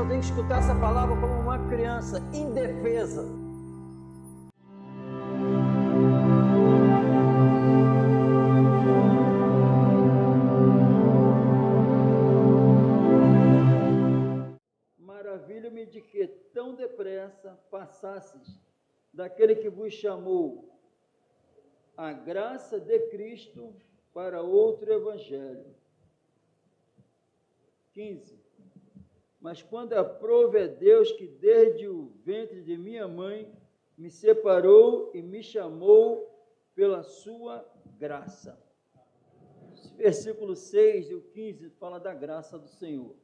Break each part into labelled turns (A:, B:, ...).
A: eu tenho que escutar essa palavra como uma criança indefesa. Maravilho-me de que tão depressa passasses daquele que vos chamou a graça de Cristo para outro evangelho. 15. Mas quando aprove a Deus que desde o ventre de minha mãe me separou e me chamou pela sua graça. Versículo 6 e o 15 fala da graça do Senhor.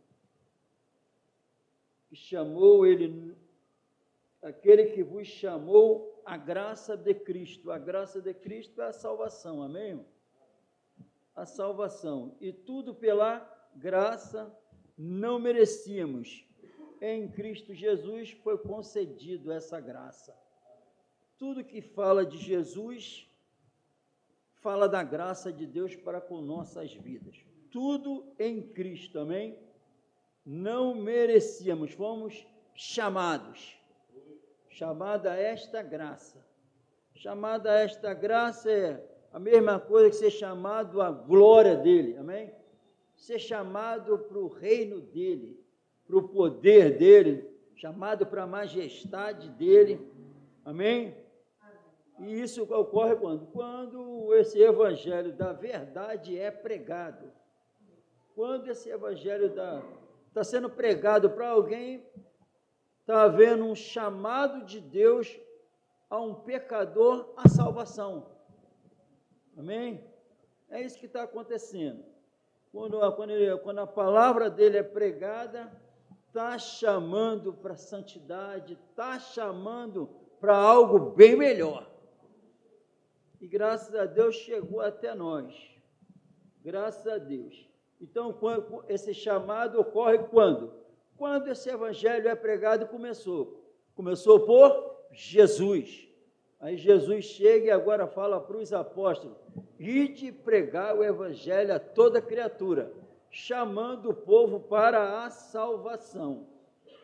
A: Que chamou ele, aquele que vos chamou a graça de Cristo. A graça de Cristo é a salvação, amém? A salvação. E tudo pela graça não merecíamos. Em Cristo Jesus foi concedido essa graça. Tudo que fala de Jesus, fala da graça de Deus para com nossas vidas. Tudo em Cristo, amém? Não merecíamos, fomos chamados. Chamada a esta graça. Chamada a esta graça é a mesma coisa que ser chamado à glória dele, amém? Ser chamado para o reino dele, para o poder dele, chamado para a majestade dele, amém? E isso ocorre quando? Quando esse evangelho da verdade é pregado. Quando esse evangelho está sendo pregado para alguém, está havendo um chamado de Deus a um pecador à salvação. Amém? É isso que está acontecendo. Quando a palavra dele é pregada, está chamando para a santidade, está chamando para algo bem melhor. E graças a Deus chegou até nós. Graças a Deus. Então, esse chamado ocorre quando? Quando esse evangelho é pregado e começou. Começou por Jesus. Aí Jesus chega e agora fala para os apóstolos: ide pregar o evangelho a toda criatura, chamando o povo para a salvação,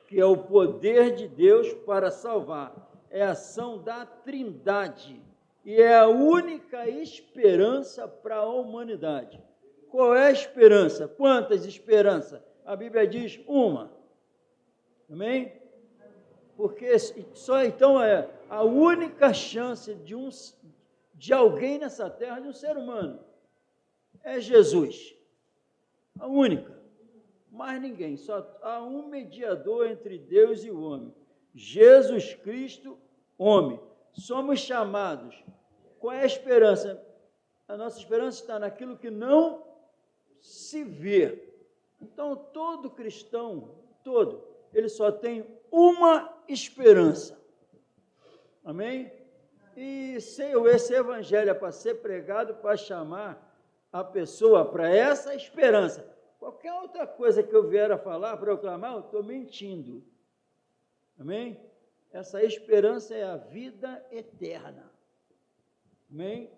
A: que é o poder de Deus para salvar. É a ação da Trindade e é a única esperança para a humanidade. Qual é a esperança? Quantas esperanças? A Bíblia diz uma. Amém? Porque só então é a única chance de alguém nessa terra, de um ser humano, é Jesus. A única. Mais ninguém. Só há um mediador entre Deus e o homem. Jesus Cristo, homem. Somos chamados. Qual é a esperança? A nossa esperança está naquilo que não se vê. Então, todo cristão, ele só tem uma esperança. Amém? E esse evangelho é para ser pregado, para chamar a pessoa para essa esperança. Qualquer outra coisa que eu vier a falar, proclamar, eu estou mentindo. Amém? Essa esperança é a vida eterna. Amém?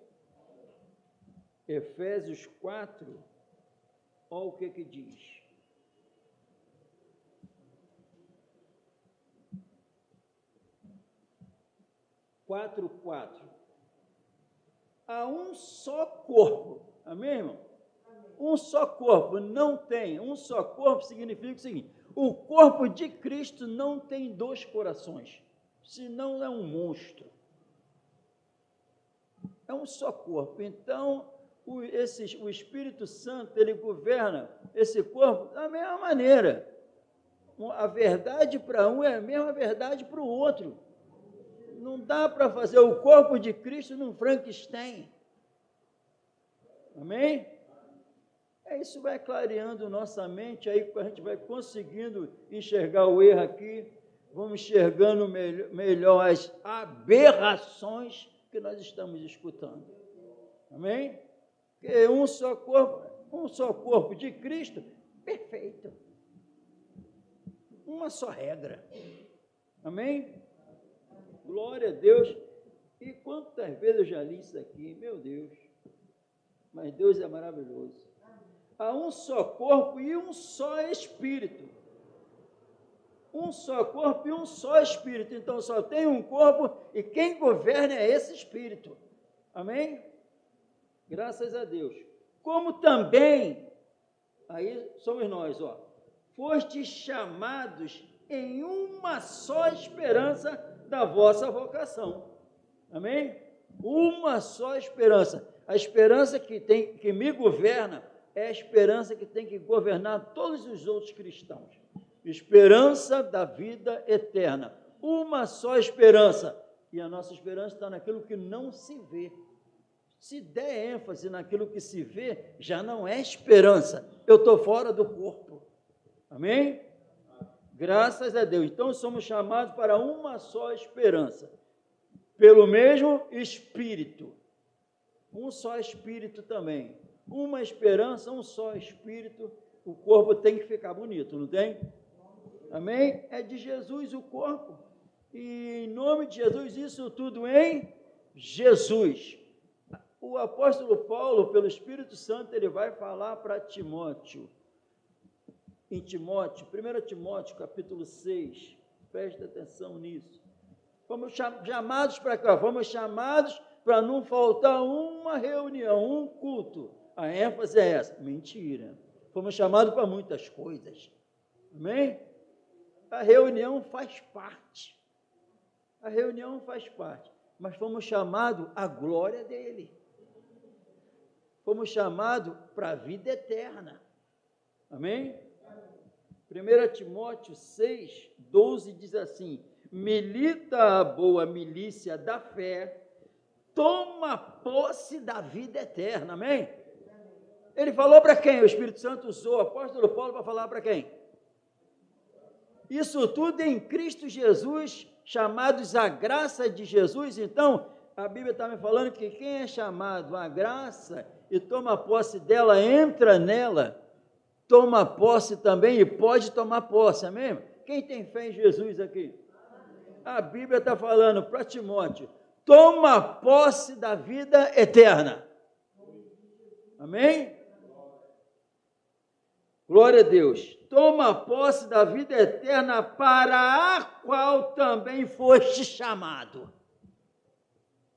A: Efésios 4, olha o que diz. Quatro. Há um só corpo, amém, irmão? Amém. Um só corpo, não tem. Um só corpo significa o seguinte: o corpo de Cristo não tem dois corações, senão é um monstro. É um só corpo. Então, o Espírito Santo, ele governa esse corpo da mesma maneira. A verdade para um é a mesma verdade para o outro. Não dá para fazer o corpo de Cristo num Frankenstein. Amém? Isso vai clareando nossa mente, aí a gente vai conseguindo enxergar o erro aqui, vamos enxergando melhor as aberrações que nós estamos escutando. Amém? Porque um só corpo de Cristo, perfeito. Uma só regra. Amém? Glória a Deus. E quantas vezes eu já li isso aqui, meu Deus. Mas Deus é maravilhoso. Há um só corpo e um só Espírito. um só corpo e um só espírito. Então, só tem um corpo e quem governa é esse espírito. Amém? Graças a Deus. Como também, aí somos nós, fostes chamados em uma só esperança da vossa vocação. Amém? Uma só esperança. A esperança que me governa é a esperança que tem que governar todos os outros cristãos. Esperança da vida eterna. Uma só esperança. E a nossa esperança está naquilo que não se vê. Se der ênfase naquilo que se vê, já não é esperança. Eu estou fora do corpo. Amém? Graças a Deus. Então, somos chamados para uma só esperança. Pelo mesmo Espírito. Um só Espírito também. Uma esperança, um só Espírito. O corpo tem que ficar bonito, não tem? Amém? É de Jesus o corpo. E em nome de Jesus, isso tudo em Jesus. O apóstolo Paulo, pelo Espírito Santo, ele vai falar para Timóteo. Em Timóteo, 1 Timóteo, capítulo 6. Preste atenção nisso. Fomos chamados para cá, fomos chamados para não faltar uma reunião, um culto. A ênfase é essa. Mentira. Fomos chamados para muitas coisas. Amém? A reunião faz parte. A reunião faz parte. Mas fomos chamados à glória dele. Fomos chamados para a vida eterna. Amém? 1 Timóteo 6, 12 diz assim: milita a boa milícia da fé, toma posse da vida eterna. Amém? Ele falou para quem? O Espírito Santo usou o apóstolo Paulo para falar para quem? Isso tudo em Cristo Jesus, chamados à graça de Jesus. Então, a Bíblia está me falando que quem é chamado à graça e toma posse dela, entra nela, toma posse também e pode tomar posse, amém? Quem tem fé em Jesus aqui? A Bíblia está falando para Timóteo, toma posse da vida eterna. Amém? Glória a Deus. Toma posse da vida eterna para a qual também foste chamado.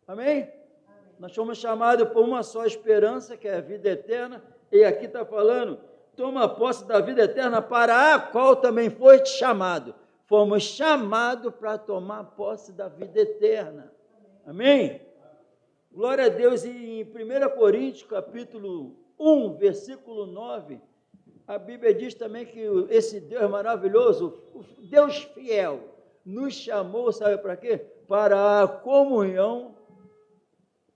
A: Amém? Nós fomos chamados por uma só esperança, que é a vida eterna, e aqui está falando, toma posse da vida eterna para a qual também foste chamado. Fomos chamados para tomar posse da vida eterna. Amém? Glória a Deus. E em 1 Coríntios, capítulo 1, versículo 9, a Bíblia diz também que esse Deus maravilhoso, o Deus fiel, nos chamou, sabe para quê? Para a comunhão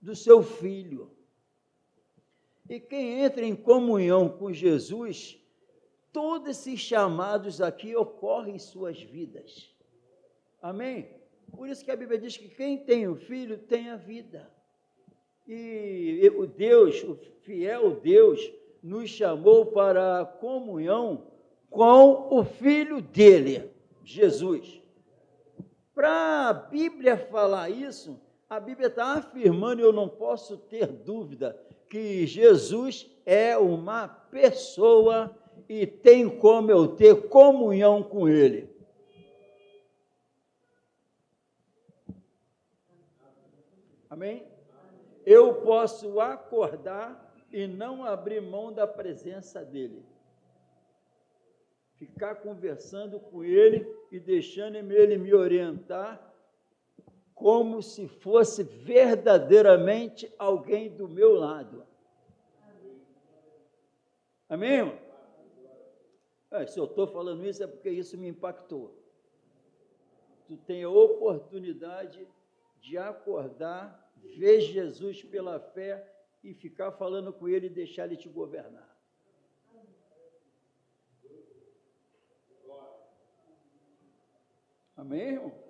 A: do seu Filho. E quem entra em comunhão com Jesus, todos esses chamados aqui ocorrem em suas vidas. Amém? Por isso que a Bíblia diz que quem tem o Filho tem a vida. E o Deus, o fiel Deus, nos chamou para a comunhão com o Filho dele, Jesus. Para a Bíblia falar isso, a Bíblia está afirmando, eu não posso ter dúvida, que Jesus é uma pessoa e tem como eu ter comunhão com Ele. Amém? Eu posso acordar e não abrir mão da presença dEle. Ficar conversando com Ele e deixando Ele me orientar como se fosse verdadeiramente alguém do meu lado. Amém, irmão? Se eu estou falando isso é porque isso me impactou. Tu tem a oportunidade de acordar, ver Jesus pela fé e ficar falando com Ele e deixar Ele te governar. Amém, irmão?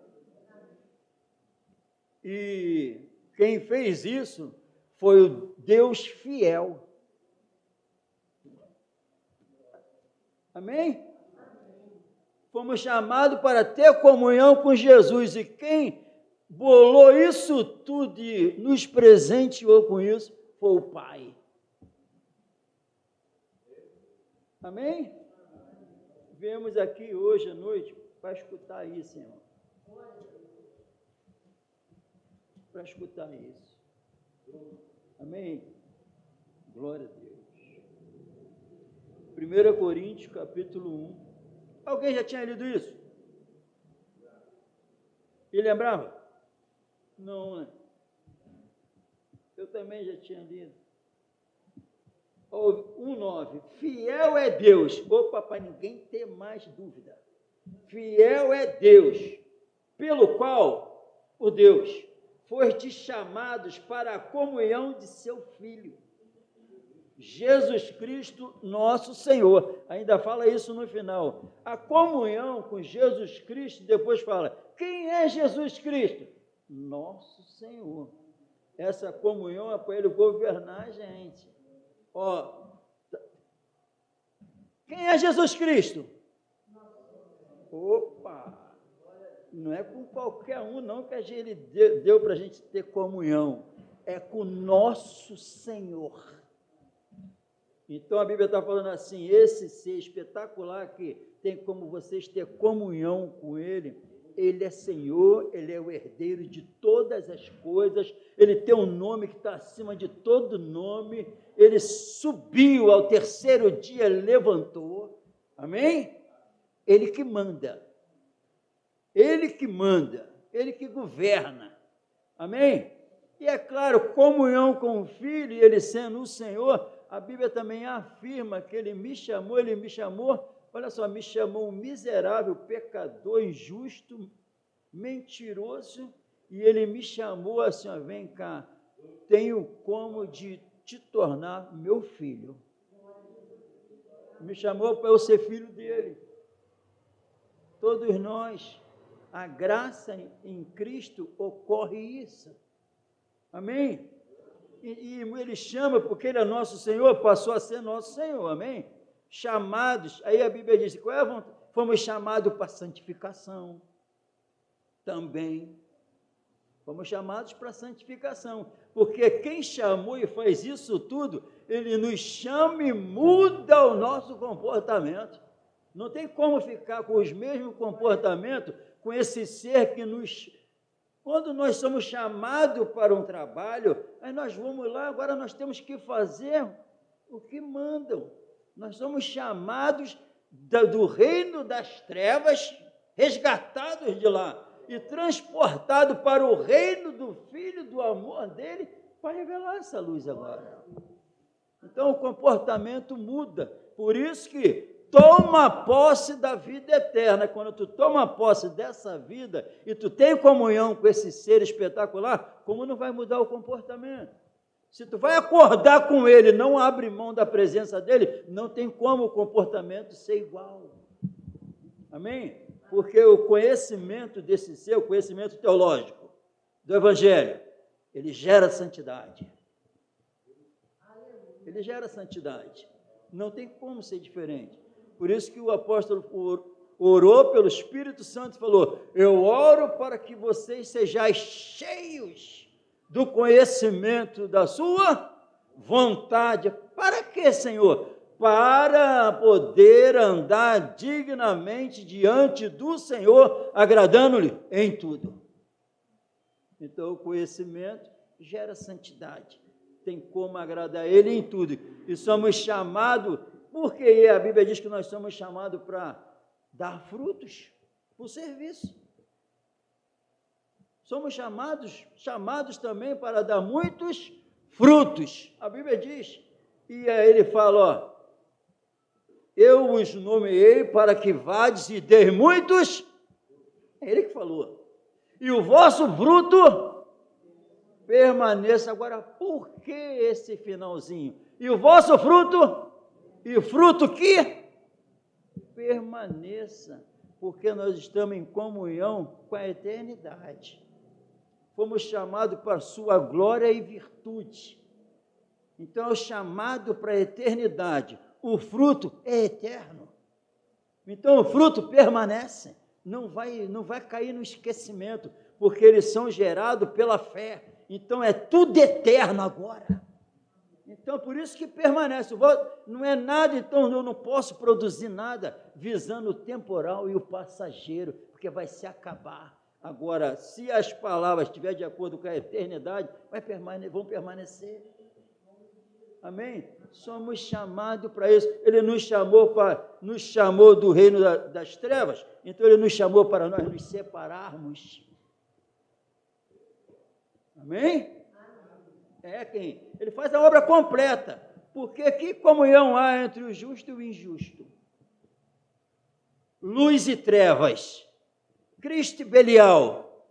A: E quem fez isso foi o Deus fiel. Amém? Fomos chamados para ter comunhão com Jesus. E quem bolou isso tudo e nos presenteou com isso foi o Pai. Amém? Viemos aqui hoje à noite para escutar isso, irmão. Para escutar isso. Amém? Glória a Deus. 1 Coríntios, capítulo 1. Alguém já tinha lido isso? E lembrava? Não, né? Eu também já tinha lido. 1,9. Fiel é Deus. Opa, para ninguém ter mais dúvida. Fiel é Deus, pelo qual, o Deus, foste chamados para a comunhão de seu Filho, Jesus Cristo, nosso Senhor. Ainda fala isso no final. A comunhão com Jesus Cristo, depois fala, quem é Jesus Cristo? Nosso Senhor. Essa comunhão é para Ele governar a gente. Quem é Jesus Cristo? Opa! Não é com qualquer um, não, que Ele deu para a gente ter comunhão. É com o nosso Senhor. Então a Bíblia está falando assim, esse ser espetacular que tem como vocês ter comunhão com Ele, Ele é Senhor, Ele é o herdeiro de todas as coisas, Ele tem um nome que está acima de todo nome, Ele subiu ao terceiro dia, levantou, amém? Ele que manda, Ele que manda, Ele que governa, amém? E é claro, comunhão com o Filho, e Ele sendo o Senhor, a Bíblia também afirma que Ele me chamou, olha só, me chamou um miserável, pecador, injusto, mentiroso, e Ele me chamou assim, ó, vem cá, tenho como de te tornar meu filho. Me chamou para eu ser filho dEle. Todos nós, a graça em Cristo ocorre isso. Amém? E Ele chama porque Ele é nosso Senhor, passou a ser nosso Senhor, amém? Chamados, aí a Bíblia diz, qual é a vontade? Fomos chamados para santificação, também, fomos chamados para santificação, porque quem chamou e faz isso tudo, Ele nos chama e muda o nosso comportamento, não tem como ficar com os mesmos comportamentos, com esse ser que nos... Quando nós somos chamados para um trabalho, aí nós vamos lá, agora nós temos que fazer o que mandam. Nós somos chamados do reino das trevas, resgatados de lá e transportados para o reino do Filho, do amor dele, para revelar essa luz agora. Então o comportamento muda, por isso que toma posse da vida eterna. Quando tu toma posse dessa vida e tu tem comunhão com esse ser espetacular, como não vai mudar o comportamento? Se tu vai acordar com Ele, não abre mão da presença dEle, não tem como o comportamento ser igual. Amém? Porque o conhecimento desse ser, o conhecimento teológico do Evangelho, ele gera santidade. Ele gera santidade. Não tem como ser diferente. Por isso que o apóstolo orou pelo Espírito Santo e falou, eu oro para que vocês sejais cheios do conhecimento da sua vontade. Para quê, Senhor? Para poder andar dignamente diante do Senhor, agradando-lhe em tudo. Então, o conhecimento gera santidade. Tem como agradar Ele em tudo. E somos chamados, porque a Bíblia diz que nós somos chamados para dar frutos, por serviço. Somos chamados também para dar muitos frutos. A Bíblia diz, e aí ele fala, ó, eu os nomeei para que vades e deis muitos, é ele que falou, e o vosso fruto permaneça. Agora, por que esse finalzinho? E o vosso fruto, e o fruto que permaneça, porque nós estamos em comunhão com a eternidade. Fomos chamados para a sua glória e virtude. Então, é o chamado para a eternidade. O fruto é eterno. Então, o fruto permanece. Não vai cair no esquecimento, porque eles são gerados pela fé. Então, é tudo eterno agora. Então, por isso que permanece. Não é nada, então eu não posso produzir nada visando o temporal e o passageiro, porque vai se acabar. Agora, se as palavras estiverem de acordo com a eternidade, vão permanecer. Amém? Somos chamados para isso. Ele nos chamou do reino das trevas, então ele nos chamou para nós nos separarmos. Amém? Ele faz a obra completa, porque que comunhão há entre o justo e o injusto? Luz e trevas, Cristo e Belial?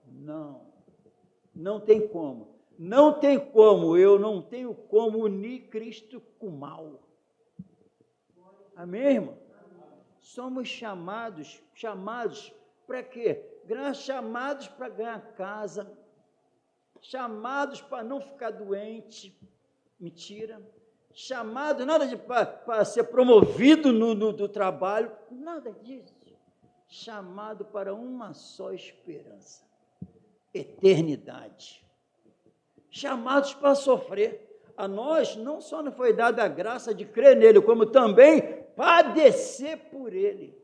A: Não tem como. Não tem como, eu não tenho como unir Cristo com o mal. Amém, irmão? Somos chamados para quê? Chamados para ganhar casa, chamados para não ficar doente, mentira, chamado nada de para ser promovido no trabalho, nada disso, chamado para uma só esperança, eternidade, chamados para sofrer. A nós não só não foi dada a graça de crer nele, como também padecer por ele.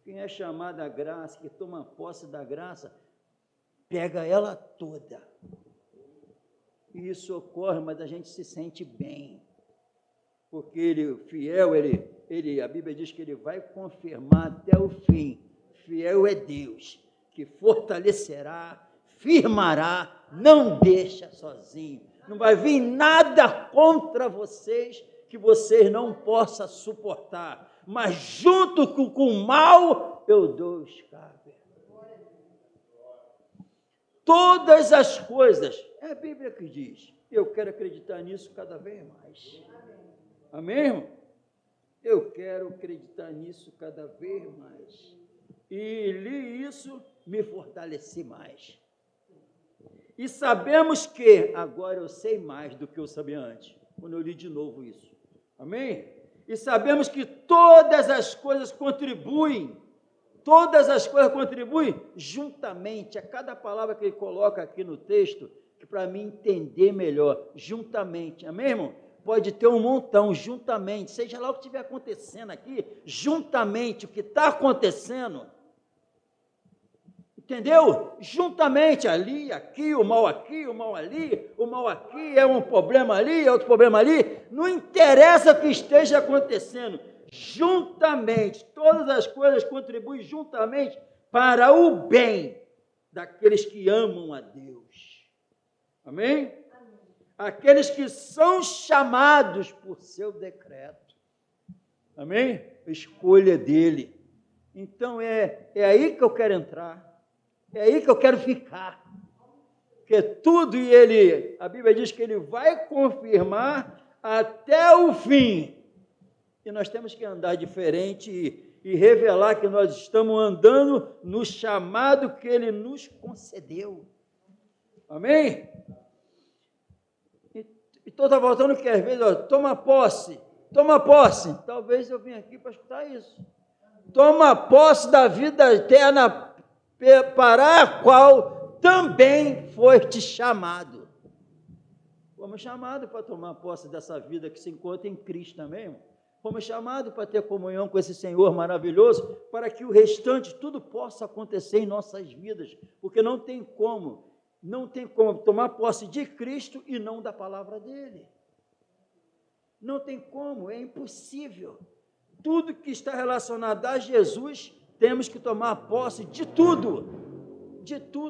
A: Quem é chamado à graça, que toma posse da graça, pega ela toda. E isso ocorre, mas a gente se sente bem. Porque ele, fiel, a Bíblia diz que ele vai confirmar até o fim. Fiel é Deus, que fortalecerá, firmará, não deixa sozinho. Não vai vir nada contra vocês que vocês não possam suportar. Mas junto com o mal, eu dou escape. Todas as coisas, é a Bíblia que diz, eu quero acreditar nisso cada vez mais. Amém, irmão? Eu quero acreditar nisso cada vez mais. E li isso, me fortaleci mais. E sabemos que, agora eu sei mais do que eu sabia antes, quando eu li de novo isso. Amém? E sabemos que todas as coisas contribuem juntamente, a cada palavra que ele coloca aqui no texto, que para mim entender melhor, juntamente, amém, irmão? Pode ter um montão, juntamente, seja lá o que estiver acontecendo aqui, juntamente, o que está acontecendo, entendeu? Juntamente, ali, aqui, o mal ali, o mal aqui, é um problema ali, é outro problema ali, não interessa o que esteja acontecendo, juntamente, todas as coisas contribuem juntamente para o bem daqueles que amam a Deus. Amém? Aqueles que são chamados por seu decreto. Amém? Escolha dele. Então é aí que eu quero entrar. É aí que eu quero ficar. Porque tudo a Bíblia diz que ele vai confirmar até o fim. E nós temos que andar diferente e revelar que nós estamos andando no chamado que ele nos concedeu. Amém? Então está voltando que às vezes, toma posse. Talvez eu vim aqui para escutar isso. Toma posse da vida eterna para a qual também foi-te chamado. Fomos chamados para tomar posse dessa vida que se encontra em Cristo também, irmão. Fomos chamados para ter comunhão com esse Senhor maravilhoso, para que o restante tudo possa acontecer em nossas vidas, porque não tem como tomar posse de Cristo e não da palavra dele. Não tem como, é impossível. Tudo que está relacionado a Jesus, temos que tomar posse de tudo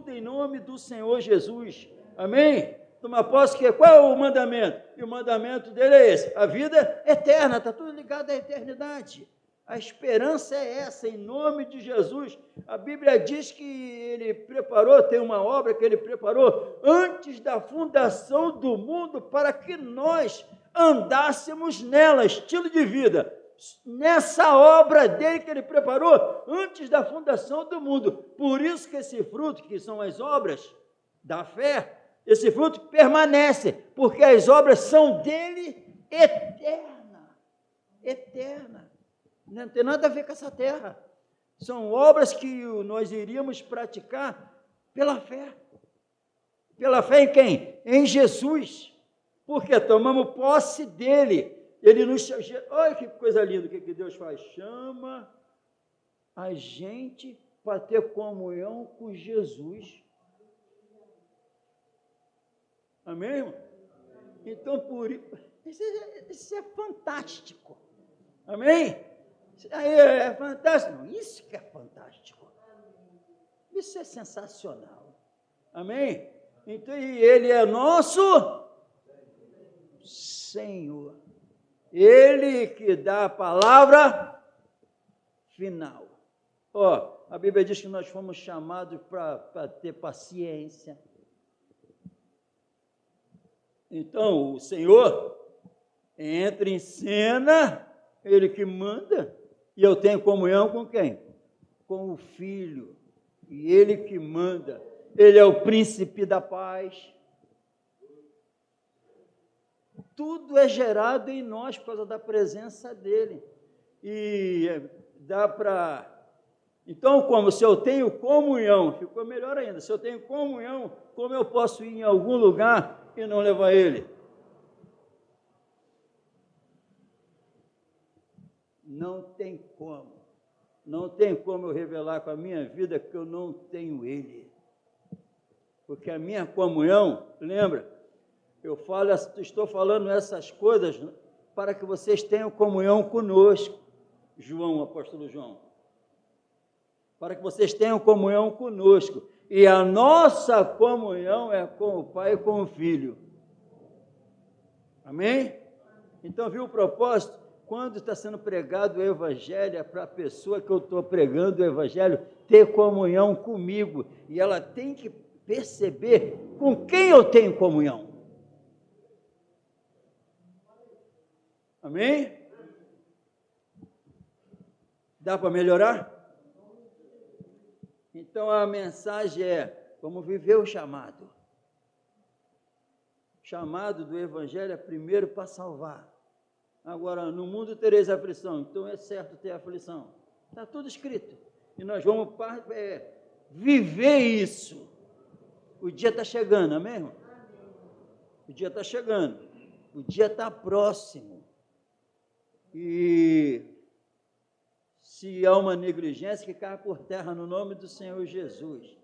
A: em nome do Senhor Jesus. Amém? Tomar posse, qual é o mandamento? E o mandamento dele é esse, a vida eterna, está tudo ligado à eternidade. A esperança é essa, em nome de Jesus. A Bíblia diz que ele preparou, tem uma obra que ele preparou antes da fundação do mundo para que nós andássemos nela, estilo de vida. Nessa obra dele que ele preparou antes da fundação do mundo. Por isso que esse fruto, que são as obras da fé, esse fruto permanece, porque as obras são dele eterna. Não tem nada a ver com essa terra. São obras que nós iríamos praticar pela fé. Pela fé em quem? Em Jesus. porque tomamos posse dele. Ele nos... Olha que coisa linda que Deus faz. Chama a gente para ter comunhão com Jesus. Amém, irmão? Então, por isso é fantástico. Amém? Aí é fantástico. Não, isso que é fantástico. Isso é sensacional. Amém? Então, e ele é nosso Senhor. Ele que dá a palavra final. Ó, a Bíblia diz que nós fomos chamados para ter paciência. Então, o Senhor entra em cena, ele que manda, e eu tenho comunhão com quem? Com o Filho, e ele que manda. Ele é o príncipe da paz. Tudo é gerado em nós por causa da presença dele. E dá para... Então, como se eu tenho comunhão, ficou melhor ainda, se eu tenho comunhão, como eu posso ir em algum lugar e não levar ele? Não tem como. Não tem como eu revelar com a minha vida que eu não tenho ele. Porque a minha comunhão, lembra, estou falando essas coisas para que vocês tenham comunhão conosco, João, o apóstolo João. Para que vocês tenham comunhão conosco. E a nossa comunhão é com o Pai e com o Filho. Amém? Então, viu o propósito? Quando está sendo pregado o Evangelho, é para a pessoa que eu estou pregando o Evangelho ter comunhão comigo. E ela tem que perceber com quem eu tenho comunhão. Amém? Dá para melhorar? Então, a mensagem é, vamos viver o chamado. O chamado do Evangelho é primeiro para salvar. Agora, no mundo tereis aflição, então é certo ter aflição. Está tudo escrito. E nós vamos viver isso. O dia está chegando, amém, irmão? O dia está chegando. O dia está próximo. E se há uma negligência, que cai por terra no nome do Senhor Jesus.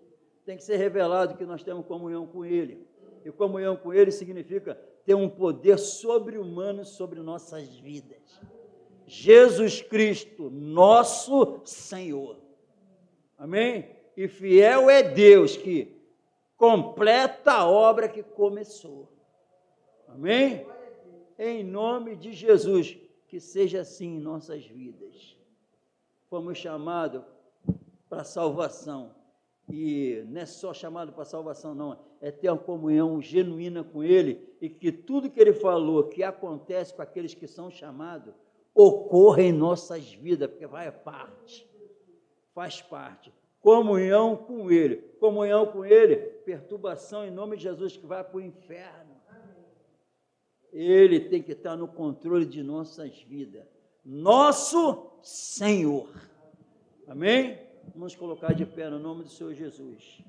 A: Tem que ser revelado que nós temos comunhão com Ele. E comunhão com Ele significa ter um poder sobre-humano sobre nossas vidas. Jesus Cristo, nosso Senhor. Amém? E fiel é Deus que completa a obra que começou. Amém? Em nome de Jesus, que seja assim em nossas vidas. Fomos chamados para salvação. E não é só chamado para salvação, não. É ter uma comunhão genuína com Ele e que tudo que Ele falou que acontece com aqueles que são chamados, ocorra em nossas vidas, porque faz parte. Comunhão com Ele. Comunhão com Ele, perturbação em nome de Jesus que vai para o inferno. Ele tem que estar no controle de nossas vidas. Nosso Senhor. Amém? Vamos colocar de pé no nome do Senhor Jesus.